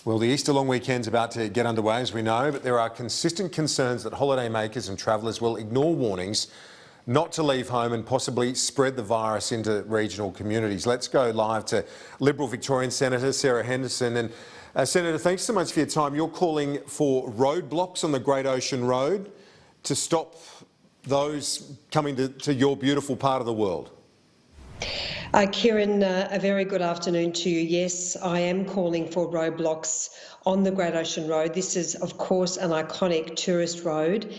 Well, the Easter long weekend's about to get underway, as we know, but there are consistent concerns that holidaymakers and travellers will ignore warnings not to leave home and possibly spread the virus into regional communities. Let's go live to Liberal Victorian Senator Sarah Henderson. And Senator, thanks so much for your time. You're calling for roadblocks on the Great Ocean Road to stop those coming to your beautiful part of the world. Kieran, a very good afternoon to you. Yes, I am calling for roadblocks on the Great Ocean Road. This is, of course, an iconic tourist road.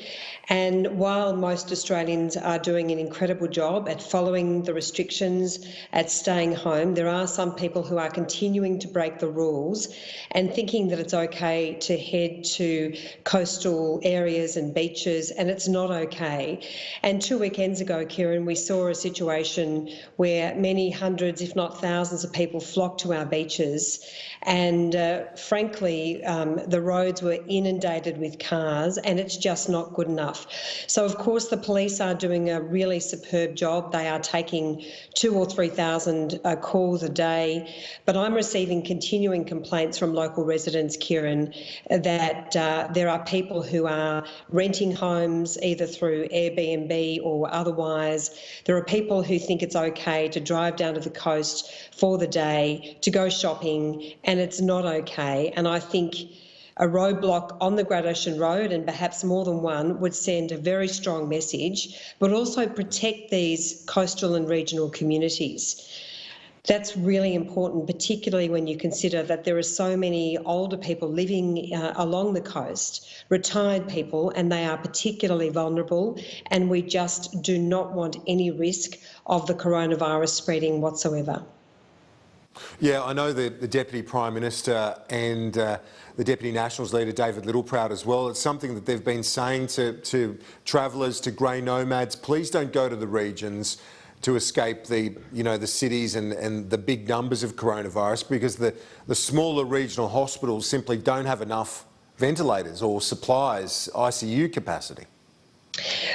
And while most Australians are doing an incredible job at following the restrictions, at staying home, there are some people who are continuing to break the rules and thinking that it's okay to head to coastal areas and beaches, and it's not okay. And 2 weekends ago, Kieran, we saw a situation where many hundreds, if not thousands of people flocked to our beaches, and frankly, the roads were inundated with cars, and it's just not good enough. So, of course, the police are doing a really superb job. They are taking 2,000 or 3,000 calls a day, but I'm receiving continuing complaints from local residents, Kieran, that there are people who are renting homes either through Airbnb or otherwise. There are people who think it's okay to drive down to the coast for the day, to go shopping, and it's not okay. And I think a roadblock on the Great Ocean Road, and perhaps more than one, would send a very strong message, but also protect these coastal and regional communities. That's really important, particularly when you consider that there are so many older people living along the coast, retired people, and they are particularly vulnerable, and we just do not want any risk of the coronavirus spreading whatsoever. Yeah, I know the Deputy Prime Minister and the Deputy Nationals leader, David Littleproud, as well. It's something that they've been saying to travellers, to grey nomads, please don't go to the regions to escape the cities and the big numbers of coronavirus, because the smaller regional hospitals simply don't have enough ventilators or supplies, ICU capacity.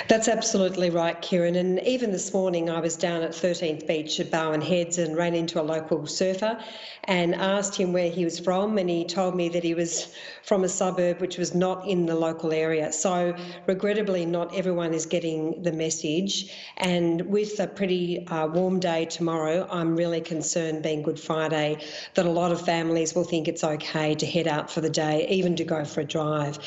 That's absolutely right, Kieran. And even this morning I was down at 13th Beach at Bowen Heads and ran into a local surfer and asked him where he was from, and he told me that he was from a suburb which was not in the local area. So regrettably not everyone is getting the message, and with a pretty warm day tomorrow, I'm really concerned, being Good Friday, that a lot of families will think it's okay to head out for the day, even to go for a drive.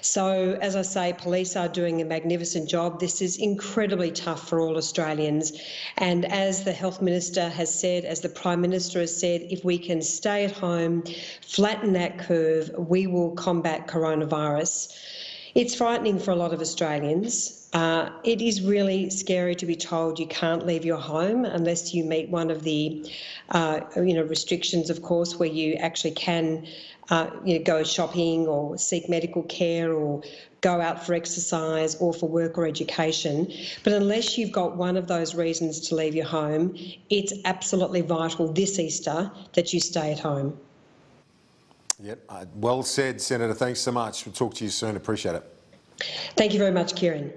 So as I say, police are doing a magnificent job. This is incredibly tough for all Australians, and as the Health Minister has said, as the Prime Minister has said, if we can stay at home, flatten that curve, we will combat coronavirus. It's frightening for a lot of Australians. It is really scary to be told you can't leave your home unless you meet one of the restrictions, of course, where you actually can go shopping or seek medical care or go out for exercise or for work or education. But unless you've got one of those reasons to leave your home, it's absolutely vital this Easter that you stay at home. Yep, well said, Senator. Thanks so much. We'll talk to you soon. Appreciate it. Thank you very much, Kieran.